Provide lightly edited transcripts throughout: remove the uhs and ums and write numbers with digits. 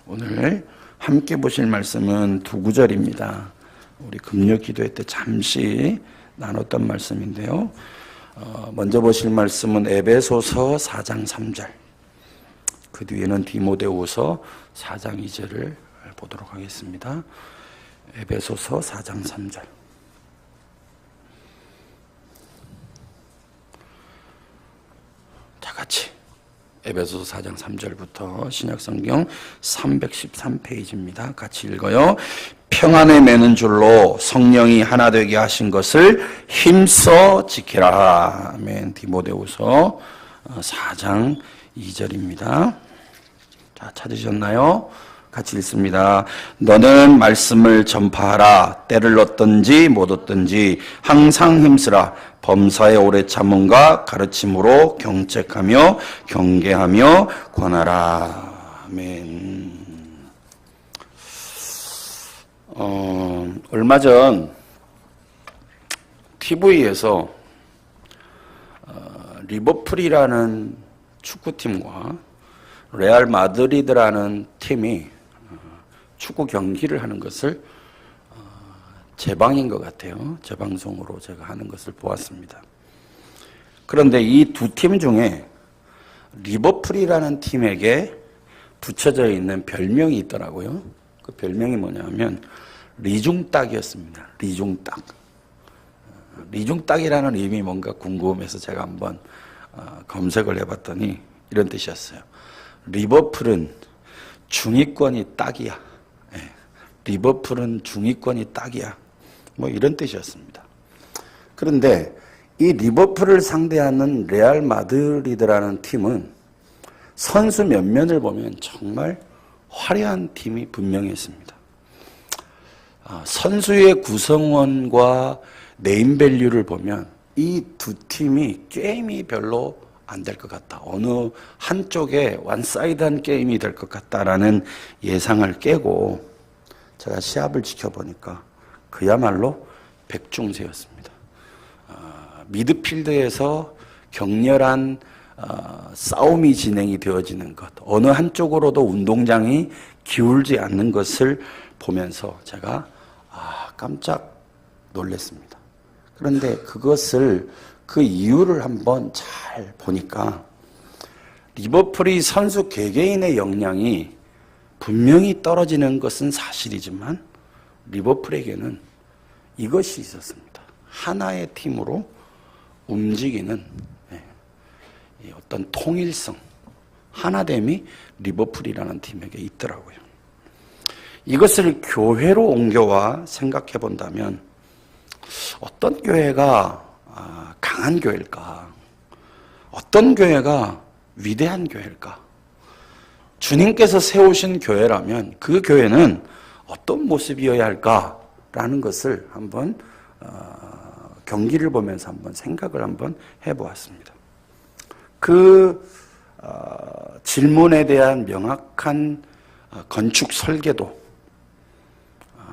오늘 함께 보실 말씀은 두 구절입니다. 우리 금요 기도회 때 잠시 나눴던 말씀인데요. 먼저 보실 말씀은 에베소서 4장 3절, 그 뒤에는 디모데후서 4장 2절을 보도록 하겠습니다. 에베소서 4장 3절. 다 같이 에베소서 4장 3절부터 신약성경 313페이지입니다. 같이 읽어요. 평안에 매는 줄로 성령이 하나 되게 하신 것을 힘써 지키라. 아멘. 디모데후서 4장 2절입니다. 자, 찾으셨나요? 같이 읽습니다. 너는 말씀을 전파하라. 때를 얻든지 못 얻든지 항상 힘쓰라. 범사의 오래 참음과 가르침으로 경책하며 경계하며 권하라. 아멘. 얼마 전 TV에서 리버풀이라는 축구팀과 레알 마드리드라는 팀이 축구 경기를 하는 것을 재방인 것 같아요. 재방송으로 제가 하는 것을 보았습니다. 그런데 이 두 팀 중에 리버풀이라는 팀에게 붙여져 있는 별명이 있더라고요. 그 별명이 뭐냐면 리중딱이었습니다. 리중딱. 리중딱이라는 의미 뭔가 궁금해서 제가 한번 검색을 해봤더니 이런 뜻이었어요. 리버풀은 중위권이 딱이야. 리버풀은 중위권이 딱이야. 뭐 이런 뜻이었습니다. 그런데 이 리버풀을 상대하는 레알 마드리드라는 팀은 선수 면면을 보면 정말 화려한 팀이 분명히 있습니다. 선수의 구성원과 네임밸류를 보면 이 두 팀이 게임이 별로 안 될 것 같다. 어느 한쪽에 원사이드한 게임이 될 것 같다라는 예상을 깨고 제가 시합을 지켜보니까 그야말로 백중세였습니다. 미드필드에서 격렬한 싸움이 진행이 되어지는 것, 어느 한쪽으로도 운동장이 기울지 않는 것을 보면서 제가 깜짝 놀랐습니다. 그런데 그 이유를 한번 잘 보니까 리버풀이 선수 개개인의 역량이 분명히 떨어지는 것은 사실이지만 리버풀에게는 이것이 있었습니다. 하나의 팀으로 움직이는 어떤 통일성, 하나됨이 리버풀이라는 팀에게 있더라고요. 이것을 교회로 옮겨와 생각해 본다면 어떤 교회가 강한 교회일까? 어떤 교회가 위대한 교회일까? 주님께서 세우신 교회라면 그 교회는 어떤 모습이어야 할까라는 것을 한번 경기를 보면서 한번 생각을 한번 해보았습니다. 그 질문에 대한 명확한 건축 설계도,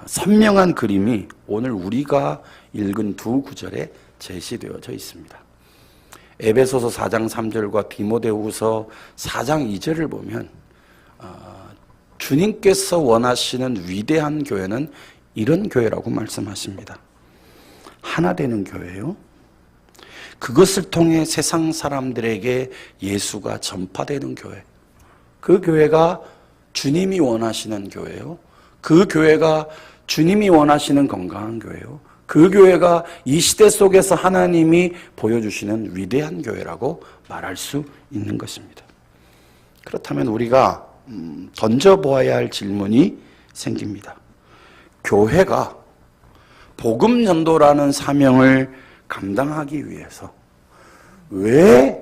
선명한 그림이 오늘 우리가 읽은 두 구절에 제시되어져 있습니다. 에베소서 4장 3절과 디모데후서 4장 2절을 보면 주님께서 원하시는 위대한 교회는 이런 교회라고 말씀하십니다. 하나 되는 교회요. 그것을 통해 세상 사람들에게 예수가 전파되는 교회. 그 교회가 주님이 원하시는 교회요. 그 교회가 주님이 원하시는 건강한 교회요. 그 교회가 이 시대 속에서 하나님이 보여주시는 위대한 교회라고 말할 수 있는 것입니다. 그렇다면 우리가 던져보아야 할 질문이 생깁니다. 교회가 복음 전도라는 사명을 감당하기 위해서 왜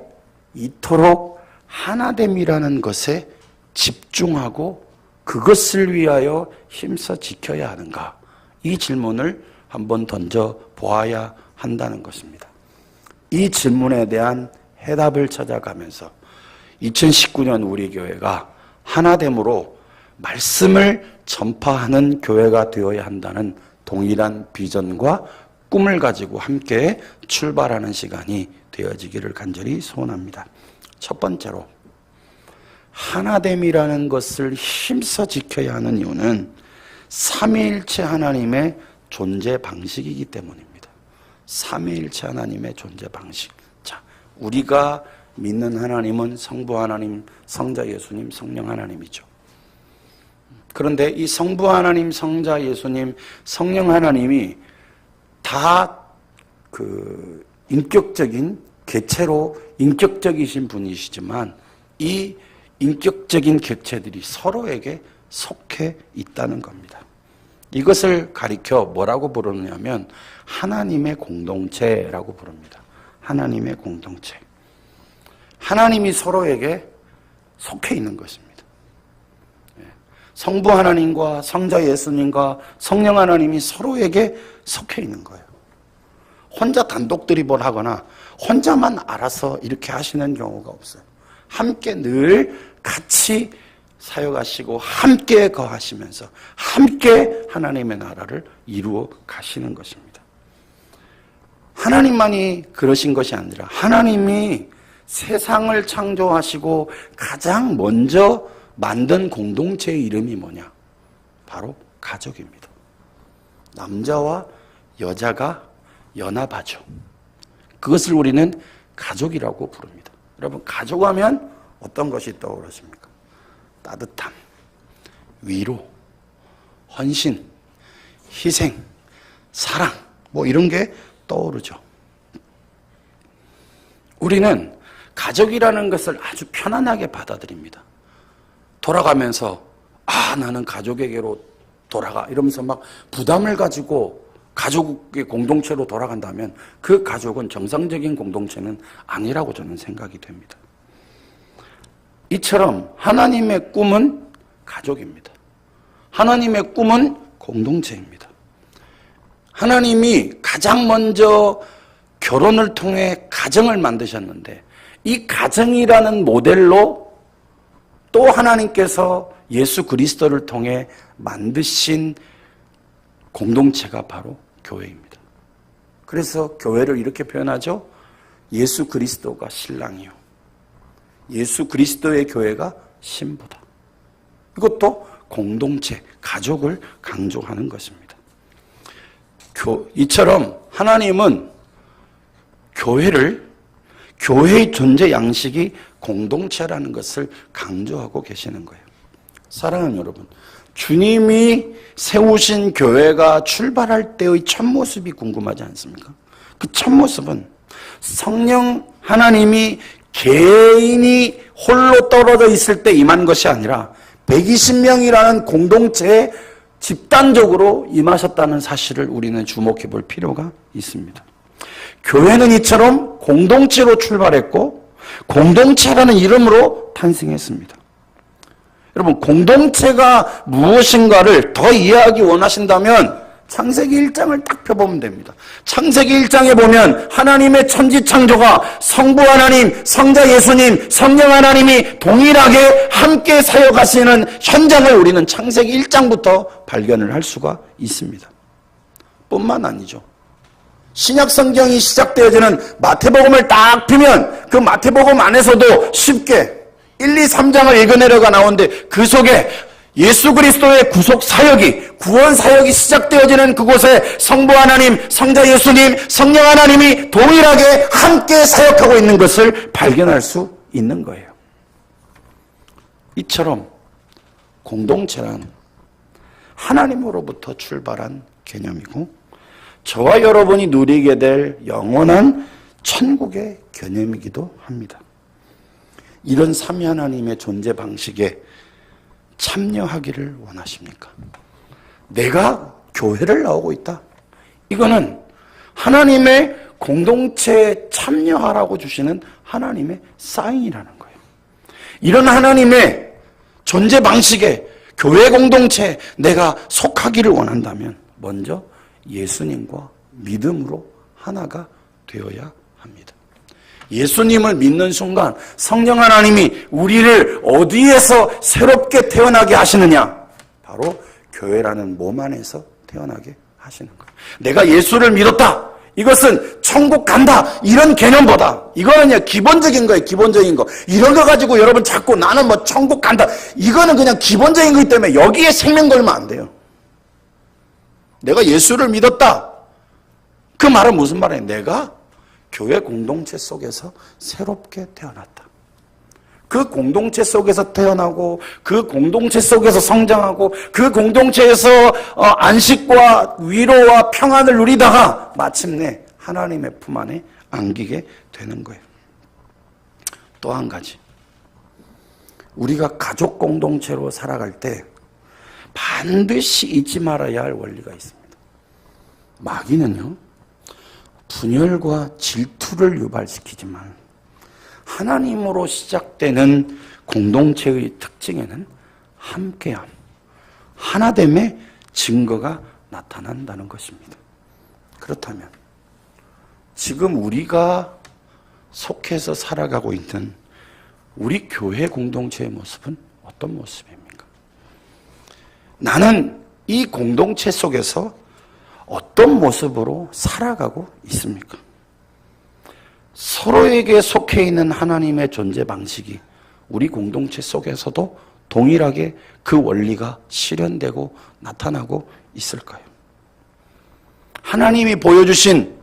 이토록 하나됨이라는 것에 집중하고 그것을 위하여 힘써 지켜야 하는가? 이 질문을 한번 던져보아야 한다는 것입니다. 이 질문에 대한 해답을 찾아가면서 2019년 우리 교회가 하나됨으로 말씀을 전파하는 교회가 되어야 한다는 동일한 비전과 꿈을 가지고 함께 출발하는 시간이 되어지기를 간절히 소원합니다. 첫 번째로 하나됨이라는 것을 힘써 지켜야 하는 이유는 삼위일체 하나님의 존재 방식이기 때문입니다. 삼위일체 하나님의 존재 방식. 자, 우리가 믿는 하나님은 성부 하나님, 성자 예수님, 성령 하나님이죠. 그런데 이 성부 하나님, 성자 예수님, 성령 하나님이 다 그 인격적인 객체로 인격적이신 분이시지만 이 인격적인 객체들이 서로에게 속해 있다는 겁니다. 이것을 가리켜 뭐라고 부르냐면 하나님의 공동체라고 부릅니다. 하나님의 공동체. 하나님이 서로에게 속해 있는 것입니다. 성부 하나님과 성자 예수님과 성령 하나님이 서로에게 속해 있는 거예요. 혼자 단독들이 뭘 하거나 혼자만 알아서 이렇게 하시는 경우가 없어요. 함께 늘 같이 사역하시고 함께 거하시면서 함께 하나님의 나라를 이루어 가시는 것입니다. 하나님만이 그러신 것이 아니라 하나님이 세상을 창조하시고 가장 먼저 만든 공동체의 이름이 뭐냐? 바로 가족입니다. 남자와 여자가 연합하죠. 그것을 우리는 가족이라고 부릅니다. 여러분, 가족하면 어떤 것이 떠오르십니까? 따뜻함, 위로, 헌신, 희생, 사랑, 뭐 이런 게 떠오르죠. 우리는 가족이라는 것을 아주 편안하게 받아들입니다. 돌아가면서 나는 가족에게로 돌아가 이러면서 막 부담을 가지고 가족의 공동체로 돌아간다면 그 가족은 정상적인 공동체는 아니라고 저는 생각이 됩니다. 이처럼 하나님의 꿈은 가족입니다. 하나님의 꿈은 공동체입니다. 하나님이 가장 먼저 결혼을 통해 가정을 만드셨는데 이 가정이라는 모델로 또 하나님께서 예수 그리스도를 통해 만드신 공동체가 바로 교회입니다. 그래서 교회를 이렇게 표현하죠. 예수 그리스도가 신랑이요. 예수 그리스도의 교회가 신부다. 이것도 공동체, 가족을 강조하는 것입니다. 이처럼 하나님은 교회의 존재 양식이 공동체라는 것을 강조하고 계시는 거예요. 사랑하는 여러분, 주님이 세우신 교회가 출발할 때의 첫 모습이 궁금하지 않습니까? 그 첫 모습은 성령 하나님이 개인이 홀로 떨어져 있을 때 임한 것이 아니라 120명이라는 공동체에 집단적으로 임하셨다는 사실을 우리는 주목해 볼 필요가 있습니다. 교회는 이처럼 공동체로 출발했고 공동체라는 이름으로 탄생했습니다. 여러분, 공동체가 무엇인가를 더 이해하기 원하신다면 창세기 1장을 딱 펴보면 됩니다. 창세기 1장에 보면 하나님의 천지창조가 성부 하나님, 성자 예수님, 성령 하나님이 동일하게 함께 사역하시는 현장을 우리는 창세기 1장부터 발견을 할 수가 있습니다. 뿐만 아니죠. 신약 성경이 시작되어지는 마태복음을 딱 펴면 그 마태복음 안에서도 쉽게 1, 2, 3장을 읽어내려가 나오는데 그 속에 예수 그리스도의 구속 사역이, 구원 사역이 시작되어지는 그곳에 성부 하나님, 성자 예수님, 성령 하나님이 동일하게 함께 사역하고 있는 것을 발견할 수 있는 거예요. 이처럼 공동체란 하나님으로부터 출발한 개념이고 저와 여러분이 누리게 될 영원한 천국의 개념이기도 합니다. 이런 삼위 하나님의 존재 방식에 참여하기를 원하십니까? 내가 교회를 나오고 있다. 이거는 하나님의 공동체에 참여하라고 주시는 하나님의 사인이라는 거예요. 이런 하나님의 존재 방식에 교회 공동체에 내가 속하기를 원한다면 먼저 예수님과 믿음으로 하나가 되어야 합니다. 예수님을 믿는 순간 성령 하나님이 우리를 어디에서 새롭게 태어나게 하시느냐? 바로 교회라는 몸 안에서 태어나게 하시는 거예요. 내가 예수를 믿었다. 이것은 천국 간다 이런 개념보다 이거는 기본적인 거예요. 기본적인 거. 이런 거 가지고 여러분 자꾸 나는 뭐 천국 간다 이거는 그냥 기본적인 거기 때문에 여기에 생명 걸면 안 돼요. 내가 예수를 믿었다. 그 말은 무슨 말이에요? 내가 교회 공동체 속에서 새롭게 태어났다. 그 공동체 속에서 태어나고 그 공동체 속에서 성장하고 그 공동체에서 안식과 위로와 평안을 누리다가 마침내 하나님의 품 안에 안기게 되는 거예요. 또 한 가지, 우리가 가족 공동체로 살아갈 때 반드시 잊지 말아야 할 원리가 있습니다. 마귀는요, 분열과 질투를 유발시키지만 하나님으로 시작되는 공동체의 특징에는 함께함, 하나됨의 증거가 나타난다는 것입니다. 그렇다면 지금 우리가 속해서 살아가고 있는 우리 교회 공동체의 모습은 어떤 모습입니까? 나는 이 공동체 속에서 어떤 모습으로 살아가고 있습니까? 서로에게 속해 있는 하나님의 존재 방식이 우리 공동체 속에서도 동일하게 그 원리가 실현되고 나타나고 있을까요? 하나님이 보여주신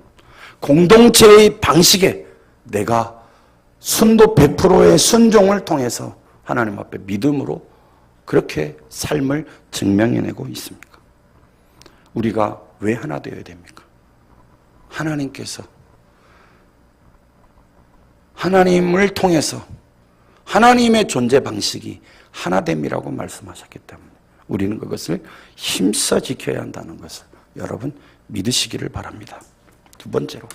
공동체의 방식에 내가 순도 100%의 순종을 통해서 하나님 앞에 믿음으로 그렇게 삶을 증명해내고 있습니까? 우리가 왜 하나 되어야 됩니까? 하나님께서 하나님을 통해서 하나님의 존재 방식이 하나됨이라고 말씀하셨기 때문에 우리는 그것을 힘써 지켜야 한다는 것을 여러분 믿으시기를 바랍니다. 두 번째로,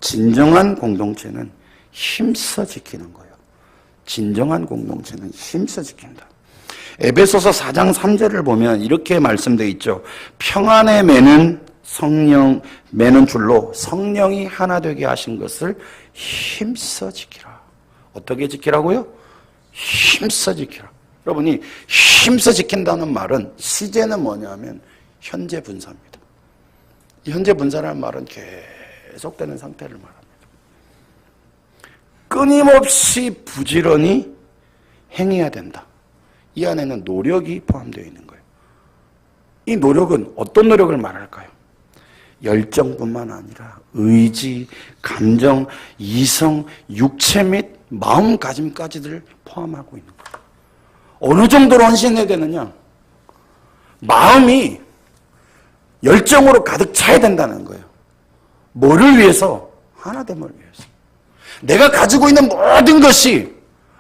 진정한 공동체는 힘써 지키는 거예요. 진정한 공동체는 힘써 지킨다. 에베소서 4장 3절을 보면 이렇게 말씀되어 있죠. 평안에 매는 줄로 성령이 하나 되게 하신 것을 힘써 지키라. 어떻게 지키라고요? 힘써 지키라. 여러분이 힘써 지킨다는 말은 시제는 뭐냐면 현재 분사입니다. 이 현재 분사라는 말은 계속되는 상태를 말합니다. 끊임없이 부지런히 행해야 된다. 이 안에는 노력이 포함되어 있는 거예요. 이 노력은 어떤 노력을 말할까요? 열정뿐만 아니라 의지, 감정, 이성, 육체 및 마음가짐까지를 포함하고 있는 거예요. 어느 정도로 헌신해야 되느냐? 마음이 열정으로 가득 차야 된다는 거예요. 뭐를 위해서? 하나됨을 위해서. 내가 가지고 있는 모든 것이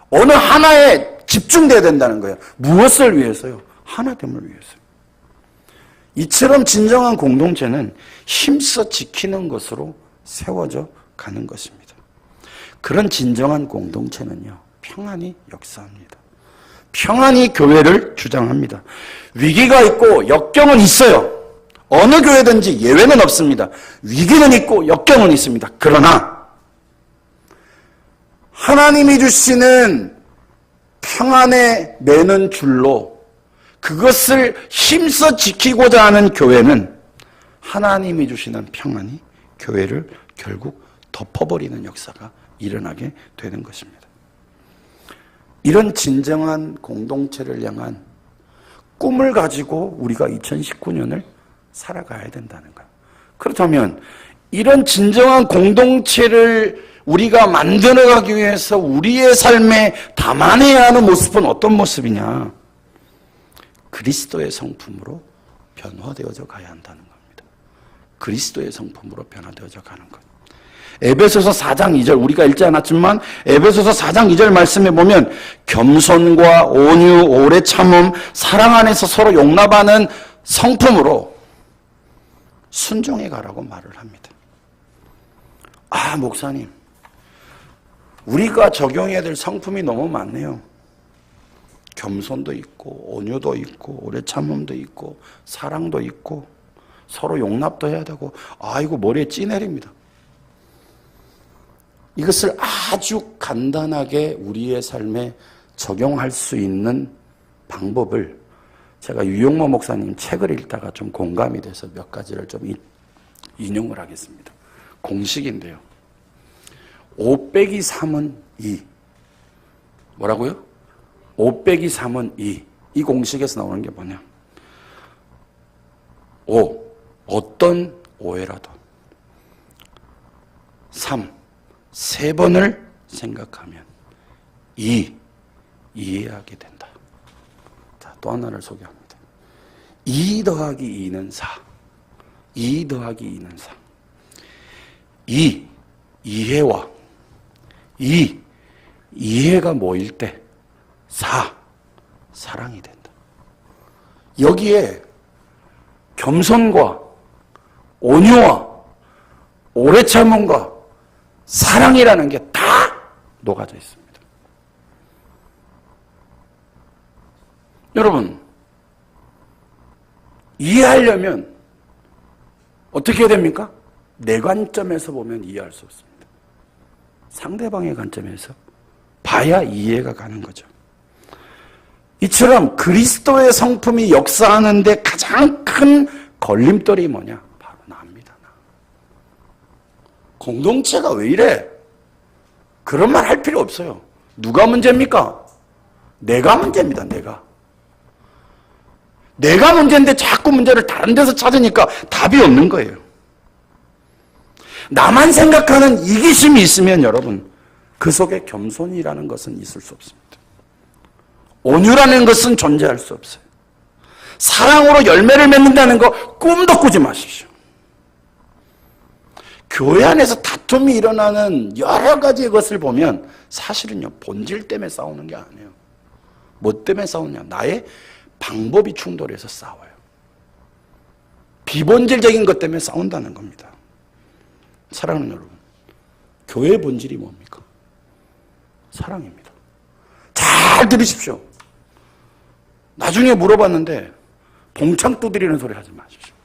어느 하나에 집중돼야 된다는 거예요. 무엇을 위해서요? 하나됨을 위해서. 이처럼 진정한 공동체는 힘써 지키는 것으로 세워져 가는 것입니다. 그런 진정한 공동체는요, 평안이 역사합니다. 평안이 교회를 주장합니다. 위기가 있고 역경은 있어요. 어느 교회든지 예외는 없습니다. 위기는 있고 역경은 있습니다. 그러나 하나님이 주시는 평안에 매는 줄로 그것을 힘써 지키고자 하는 교회는 하나님이 주시는 평안이 교회를 결국 덮어버리는 역사가 일어나게 되는 것입니다. 이런 진정한 공동체를 향한 꿈을 가지고 우리가 2019년을 살아가야 된다는 거예요. 그렇다면 이런 진정한 공동체를 우리가 만들어가기 위해서 우리의 삶에 담아내야 하는 모습은 어떤 모습이냐? 그리스도의 성품으로 변화되어져 가야 한다는 겁니다. 그리스도의 성품으로 변화되어져 가는 것. 에베소서 4장 2절 우리가 읽지 않았지만 에베소서 4장 2절 말씀에 보면 겸손과 온유, 오래 참음, 사랑 안에서 서로 용납하는 성품으로 순종해 가라고 말을 합니다. 아, 목사님, 우리가 적용해야 될 성품이 너무 많네요. 겸손도 있고 온유도 있고 오래 참음도 있고 사랑도 있고 서로 용납도 해야 되고, 아이고 머리에 찌 내립니다. 이것을 아주 간단하게 우리의 삶에 적용할 수 있는 방법을 제가 유용모 목사님 책을 읽다가 좀 공감이 돼서 몇 가지를 좀 인용을 하겠습니다. 공식인데요. 5 빼기 3은 2. 뭐라고요? 5 빼기 3은 2. 이 공식에서 나오는 게 뭐냐? 5. 어떤 오해라도 3. 3번을 생각하면 2. 이해하게 된다. 자, 또 하나를 소개합니다. 2 더하기 2는 4. 2 더하기 2는 4. 2. 이해와 2. 이해가 모일 때 4. 사랑이 된다. 여기에 겸손과 온유와 오래 참음과 사랑이라는 게 다 녹아져 있습니다. 여러분, 이해하려면 어떻게 해야 됩니까? 내 관점에서 보면 이해할 수 없습니다. 상대방의 관점에서 봐야 이해가 가는 거죠. 이처럼 그리스도의 성품이 역사하는 데 가장 큰 걸림돌이 뭐냐? 바로 나입니다. 나. 공동체가 왜 이래? 그런 말 할 필요 없어요. 누가 문제입니까? 내가 문제입니다. 내가 문제인데 자꾸 문제를 다른 데서 찾으니까 답이 없는 거예요. 나만 생각하는 이기심이 있으면 여러분, 그 속에 겸손이라는 것은 있을 수 없습니다. 온유라는 것은 존재할 수 없어요. 사랑으로 열매를 맺는다는 거 꿈도 꾸지 마십시오. 교회 안에서 다툼이 일어나는 여러 가지의 것을 보면 사실은요, 본질 때문에 싸우는 게 아니에요. 뭐 때문에 싸우냐? 나의 방법이 충돌해서 싸워요. 비본질적인 것 때문에 싸운다는 겁니다. 사랑하는 여러분, 교회의 본질이 뭡니까? 사랑입니다. 잘 들으십시오. 나중에 물어봤는데 봉창 두드리는 소리 하지 마십시오.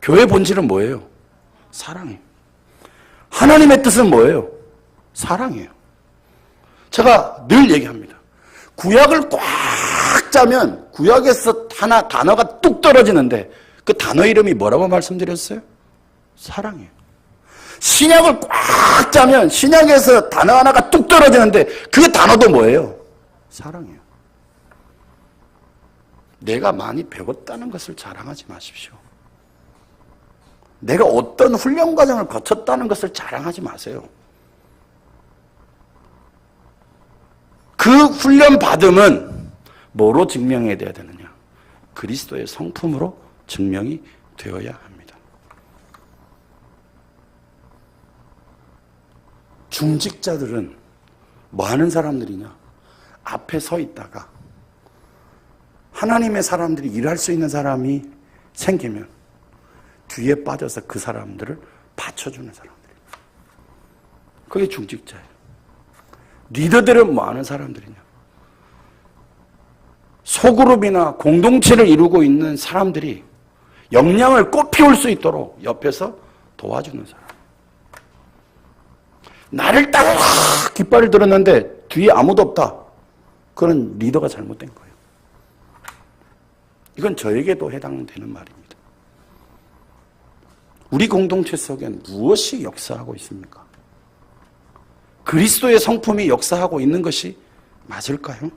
교회의 본질은 뭐예요? 사랑이에요. 하나님의 뜻은 뭐예요? 사랑이에요. 제가 늘 얘기합니다. 구약을 꽉 짜면 구약에서 하나 단어가 뚝 떨어지는데 그 단어 이름이 뭐라고 말씀드렸어요? 사랑이에요. 신약을 꽉 짜면 신약에서 단어 하나가 뚝 떨어지는데 그 단어도 뭐예요? 사랑이에요. 내가 많이 배웠다는 것을 자랑하지 마십시오. 내가 어떤 훈련 과정을 거쳤다는 것을 자랑하지 마세요. 그 훈련 받음은 뭐로 증명해야 되느냐? 그리스도의 성품으로 증명이 되어야 합니다. 중직자들은 뭐 하는 사람들이냐? 앞에 서 있다가 하나님의 사람들이 일할 수 있는 사람이 생기면 뒤에 빠져서 그 사람들을 받쳐주는 사람들이에요. 그게 중직자예요. 리더들은 뭐 하는 사람들이냐? 소그룹이나 공동체를 이루고 있는 사람들이 역량을 꽃피울 수 있도록 옆에서 도와주는 사람. 나를 따라 깃발을 들었는데 뒤에 아무도 없다. 그건 리더가 잘못된 거예요. 이건 저에게도 해당되는 말입니다. 우리 공동체 속엔 무엇이 역사하고 있습니까? 그리스도의 성품이 역사하고 있는 것이 맞을까요?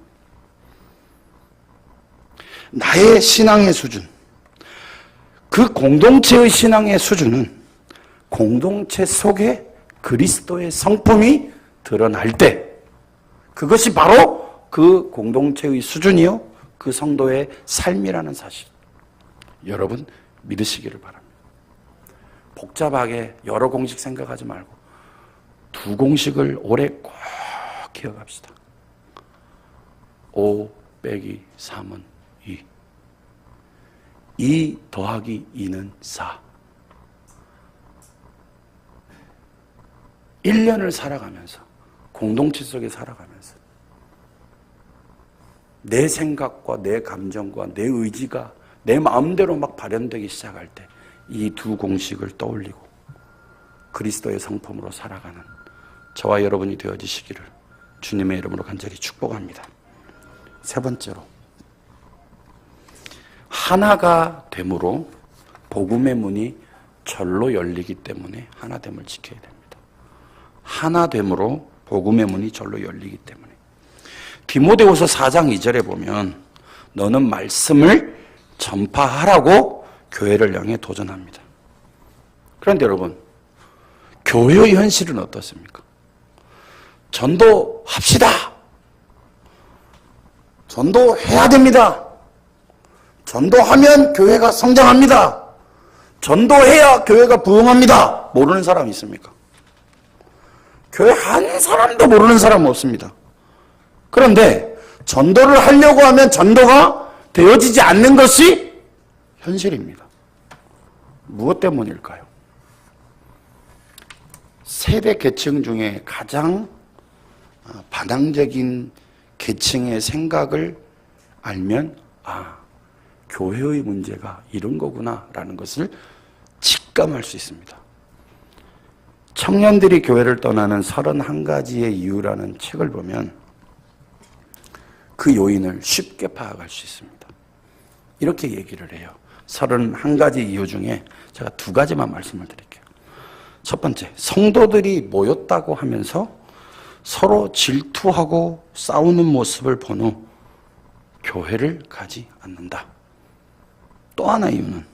나의 신앙의 수준, 그 공동체의 신앙의 수준은 공동체 속에 그리스도의 성품이 드러날 때 그것이 바로 그 공동체의 수준이요, 그 성도의 삶이라는 사실, 여러분 믿으시기를 바랍니다. 복잡하게 여러 공식 생각하지 말고 두 공식을 오래 꼭 기억합시다. 5 빼기 3은 2. 2 더하기 2는 4. 1년을 살아가면서, 공동체 속에 살아가면서 내 생각과 내 감정과 내 의지가 내 마음대로 막 발현되기 시작할 때 이 두 공식을 떠올리고 그리스도의 성품으로 살아가는 저와 여러분이 되어지시기를 주님의 이름으로 간절히 축복합니다. 세 번째로, 하나가 됨으로 복음의 문이 절로 열리기 때문에 하나됨을 지켜야 됩니다. 하나됨으로 복음의 문이 절로 열리기 때문에. 디모데후서 4장 2절에 보면 너는 말씀을 전파하라고 교회를 향해 도전합니다. 그런데 여러분, 교회의 현실은 어떻습니까? 전도합시다. 전도해야 됩니다. 전도하면 교회가 성장합니다. 전도해야 교회가 부흥합니다. 모르는 사람이 있습니까? 교회 한 사람도 모르는 사람은 없습니다. 그런데 전도를 하려고 하면 전도가 되어지지 않는 것이 현실입니다. 무엇 때문일까요? 세대 계층 중에 가장 반항적인 계층의 생각을 알면 교회의 문제가 이런 거구나라는 것을 직감할 수 있습니다. 청년들이 교회를 떠나는 31가지의 이유라는 책을 보면 그 요인을 쉽게 파악할 수 있습니다. 이렇게 얘기를 해요. 31가지 이유 중에 제가 2가지만 말씀을 드릴게요. 첫 번째, 성도들이 모였다고 하면서 서로 질투하고 싸우는 모습을 본 후 교회를 가지 않는다. 또 하나 이유는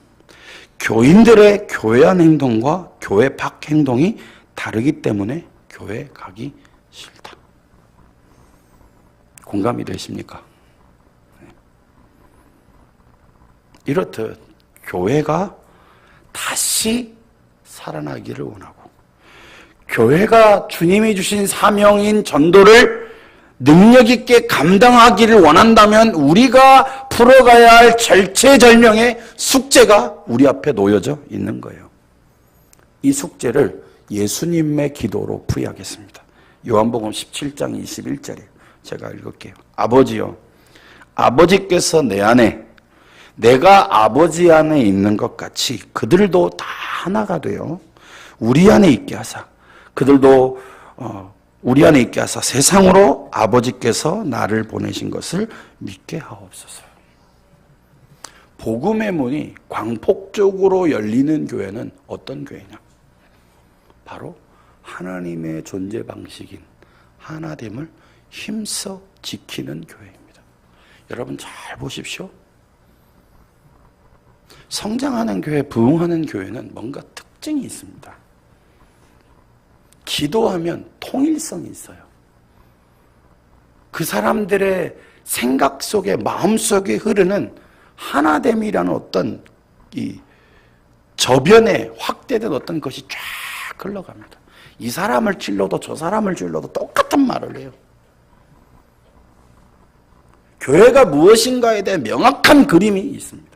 교인들의 교회 안 행동과 교회 밖 행동이 다르기 때문에 교회 가기 싫다. 공감이 되십니까? 이렇듯 교회가 다시 살아나기를 원하고 교회가 주님이 주신 사명인 전도를 능력 있게 감당하기를 원한다면 우리가 풀어가야 할 절체절명의 숙제가 우리 앞에 놓여져 있는 거예요. 이 숙제를 예수님의 기도로 풀이하겠습니다. 요한복음 17장 21절에 제가 읽을게요. 아버지여, 아버지께서 내 안에 내가 아버지 안에 있는 것 같이 그들도 다 하나가 되어 우리 안에 있게 하사 그들도 우리 안에 있게 하사 세상으로 아버지께서 나를 보내신 것을 믿게 하옵소서. 복음의 문이 광폭적으로 열리는 교회는 어떤 교회냐? 바로 하나님의 존재 방식인 하나됨을 힘써 지키는 교회입니다. 여러분 잘 보십시오. 성장하는 교회, 부흥하는 교회는 뭔가 특징이 있습니다. 기도하면 통일성이 있어요. 그 사람들의 생각 속에, 마음 속에 흐르는 하나됨이라는 어떤 이 저변에 확대된 어떤 것이 쫙 흘러갑니다. 이 사람을 찔러도 저 사람을 찔러도 똑같은 말을 해요. 교회가 무엇인가에 대해 명확한 그림이 있습니다.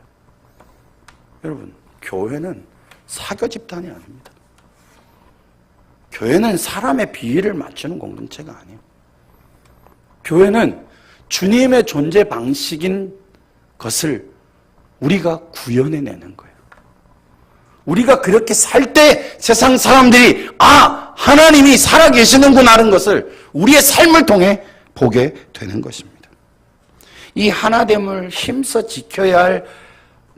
여러분, 교회는 사교 집단이 아닙니다. 교회는 사람의 비위를 맞추는 공동체가 아니에요. 교회는 주님의 존재 방식인 것을 우리가 구현해내는 거예요. 우리가 그렇게 살 때 세상 사람들이 하나님이 살아계시는구나 하는 것을 우리의 삶을 통해 보게 되는 것입니다. 이 하나됨을 힘써 지켜야 할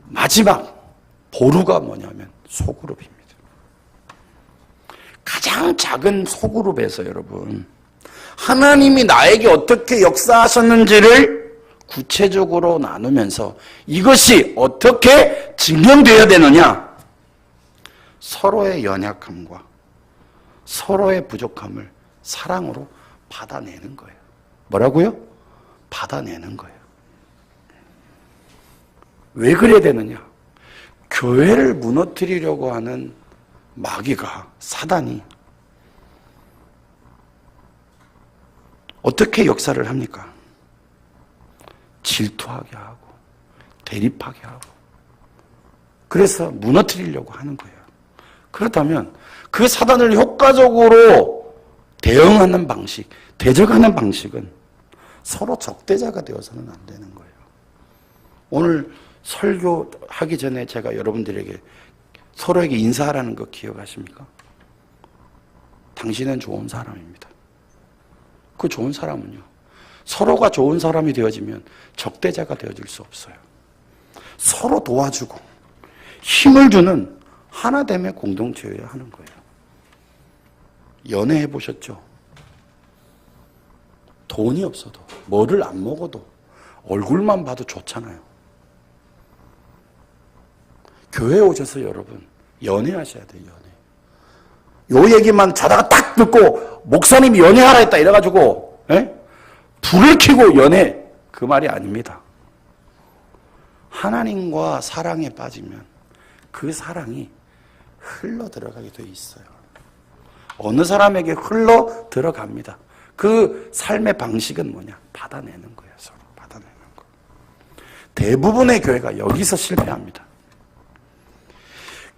마지막 보루가 뭐냐면 소그룹입니다. 가장 작은 소그룹에서 여러분 하나님이 나에게 어떻게 역사하셨는지를 구체적으로 나누면서 이것이 어떻게 증명되어야 되느냐? 서로의 연약함과 서로의 부족함을 사랑으로 받아내는 거예요. 뭐라고요? 받아내는 거예요. 왜 그래야 되느냐? 교회를 무너뜨리려고 하는 마귀가, 사단이 어떻게 역사를 합니까? 질투하게 하고 대립하게 하고 그래서 무너뜨리려고 하는 거예요. 그렇다면 그 사단을 효과적으로 대응하는 방식, 대적하는 방식은 서로 적대자가 되어서는 안 되는 거예요. 오늘 설교하기 전에 제가 여러분들에게 서로에게 인사하라는 거 기억하십니까? 당신은 좋은 사람입니다. 그 좋은 사람은요, 서로가 좋은 사람이 되어지면 적대자가 되어질 수 없어요. 서로 도와주고 힘을 주는 하나됨의 공동체여야 하는 거예요. 연애해 보셨죠? 돈이 없어도 뭐를 안 먹어도 얼굴만 봐도 좋잖아요. 교회에 오셔서 여러분 연애하셔야 돼요. 연애. 요 얘기만 자다가 딱 듣고 목사님이 연애하라 했다 이래가지고 불을 켜고 연애, 그 말이 아닙니다. 하나님과 사랑에 빠지면 그 사랑이 흘러 들어가게 돼 있어요. 어느 사람에게 흘러 들어갑니다. 그 삶의 방식은 뭐냐? 받아내는 거예요. 서로 받아내는 거. 대부분의 교회가 여기서 실패합니다.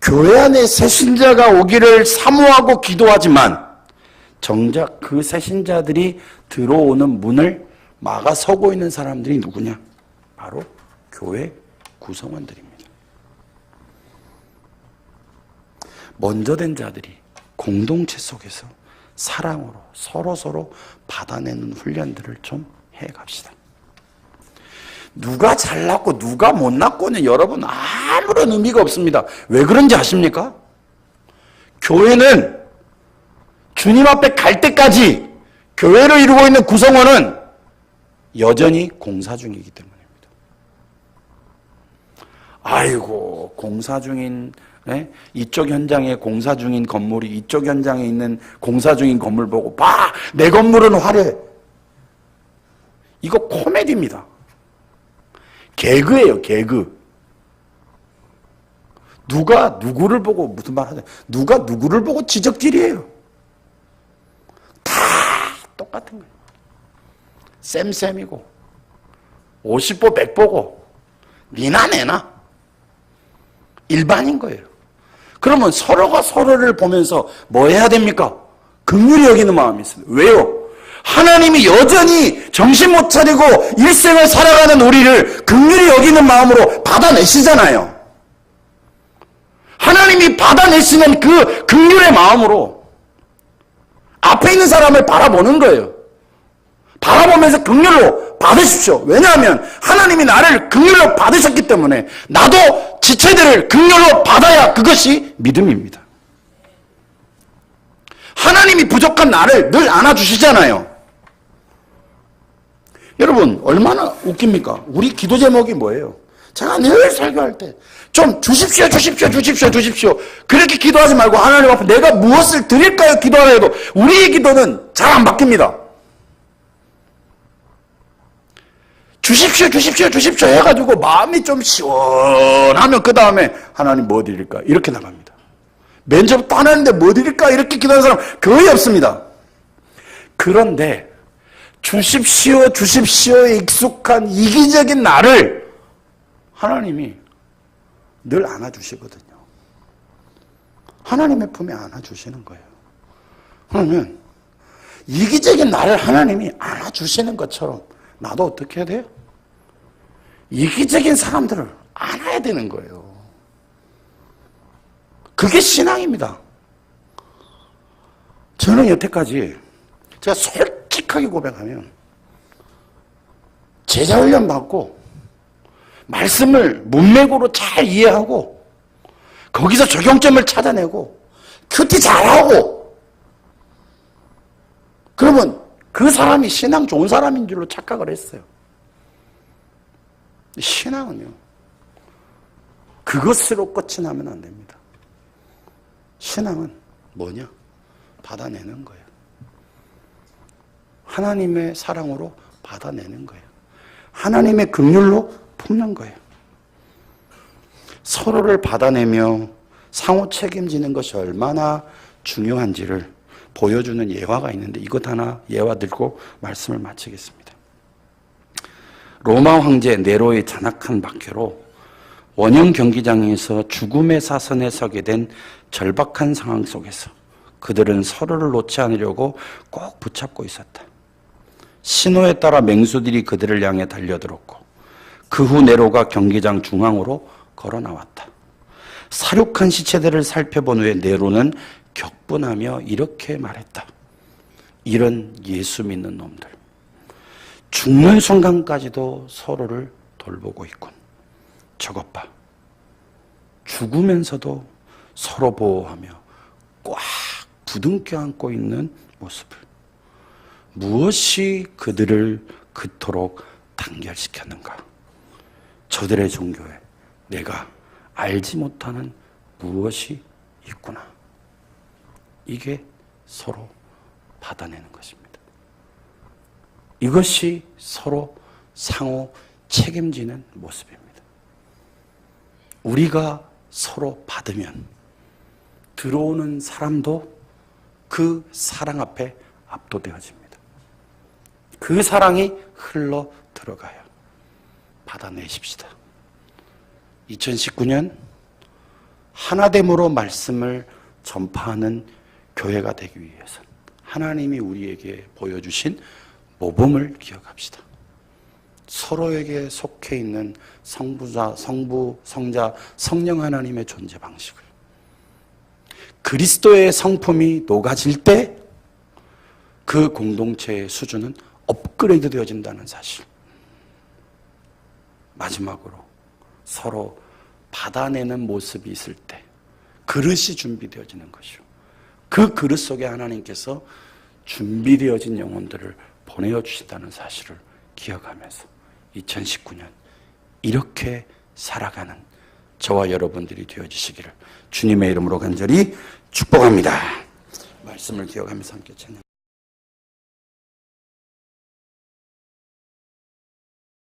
교회 안에 새신자가 오기를 사모하고 기도하지만 정작 그 새신자들이 들어오는 문을 막아서고 있는 사람들이 누구냐? 바로 교회 구성원들입니다. 먼저 된 자들이 공동체 속에서 사랑으로 서로 받아내는 훈련들을 좀 해갑시다. 누가 잘났고 누가 못났고는 여러분 아무런 의미가 없습니다. 왜 그런지 아십니까? 교회는 주님 앞에 갈 때까지 교회를 이루고 있는 구성원은 여전히 공사 중이기 때문입니다. 아이고, 공사 중인, 이쪽 현장에 공사 중인 건물이 이쪽 현장에 있는 공사 중인 건물 보고 봐! 내 건물은 화려해. 이거 코미디입니다. 개그예요, 개그. 누가 누구를 보고 무슨 말 하냐. 누가 누구를 보고 지적질이에요. 다 똑같은 거예요. 쌤쌤이고 50보 100보고 니나 내나 일반인 거예요. 그러면 서로가 서로를 보면서 뭐 해야 됩니까? 긍휼히 여기는 마음이 있어요. 왜요? 하나님이 여전히 정신 못 차리고 일생을 살아가는 우리를 긍휼히 여기는 마음으로 받아내시잖아요. 하나님이 받아내시는 그 긍휼의 마음으로 앞에 있는 사람을 바라보는 거예요. 바라보면서 긍휼로 받으십시오. 왜냐하면 하나님이 나를 긍휼로 받으셨기 때문에 나도 지체들을 긍휼로 받아야 그것이 믿음입니다. 하나님이 부족한 나를 늘 안아주시잖아요. 여러분 얼마나 웃깁니까? 우리 기도 제목이 뭐예요? 제가 늘 설교할 때 좀 주십시오 주십시오 주십시오 주십시오 그렇게 기도하지 말고 하나님 앞에 내가 무엇을 드릴까요? 기도하라 해도 우리의 기도는 잘 안 바뀝니다. 주십시오 주십시오 주십시오 해가지고 마음이 좀 시원하면 그 다음에 하나님 뭐 드릴까? 이렇게 나갑니다. 면접도 안 하는데 뭐 드릴까? 이렇게 기도하는 사람 거의 없습니다. 그런데 주십시오 주십시오에 익숙한 이기적인 나를 하나님이 늘 안아주시거든요. 하나님의 품에 안아주시는 거예요. 그러면 이기적인 나를 하나님이 안아주시는 것처럼 나도 어떻게 해야 돼요? 이기적인 사람들을 안아야 되는 거예요. 그게 신앙입니다. 저는 여태까지 제가 솔직하게 고백하면 제자훈련 받고 말씀을 문맥으로 잘 이해하고 거기서 적용점을 찾아내고 큐티 잘하고 그러면 그 사람이 신앙 좋은 사람인 줄로 착각을 했어요. 신앙은요 그것으로 끝이 나면 안 됩니다. 신앙은 뭐냐? 받아내는 거예요. 하나님의 사랑으로 받아내는 거예요. 하나님의 긍휼로 품는 거예요. 서로를 받아내며 상호 책임지는 것이 얼마나 중요한지를 보여주는 예화가 있는데 이것 하나 예화 들고 말씀을 마치겠습니다. 로마 황제 네로의 잔악한 박해로 원형 경기장에서 죽음의 사선에 서게 된 절박한 상황 속에서 그들은 서로를 놓지 않으려고 꼭 붙잡고 있었다. 신호에 따라 맹수들이 그들을 향해 달려들었고 그 후 네로가 경기장 중앙으로 걸어 나왔다. 사륙한 시체들을 살펴본 후에 네로는 격분하며 이렇게 말했다. 이런 예수 믿는 놈들. 죽는 순간까지도 서로를 돌보고 있군. 저것 봐. 죽으면서도 서로 보호하며 꽉 부둥켜 안고 있는 모습을, 무엇이 그들을 그토록 단결시켰는가? 저들의 종교에 내가 알지 못하는 무엇이 있구나. 이게 서로 받아내는 것입니다. 이것이 서로 상호 책임지는 모습입니다. 우리가 서로 받으면 들어오는 사람도 그 사랑 앞에 압도되어집니다. 그 사랑이 흘러 들어가요. 받아내십시다. 2019년 하나됨으로 말씀을 전파하는 교회가 되기 위해서 하나님이 우리에게 보여주신 모범을 기억합시다. 서로에게 속해 있는 성부자, 성부, 성자, 성령 하나님의 존재 방식을, 그리스도의 성품이 녹아질 때 그 공동체의 수준은 업그레이드 되어진다는 사실. 마지막으로 서로 받아내는 모습이 있을 때 그릇이 준비되어지는 것이요, 그 그릇 속에 하나님께서 준비되어진 영혼들을 보내어 주신다는 사실을 기억하면서 2019년 이렇게 살아가는 저와 여러분들이 되어주시기를 주님의 이름으로 간절히 축복합니다. 말씀을 기억하면서 함께 찬양.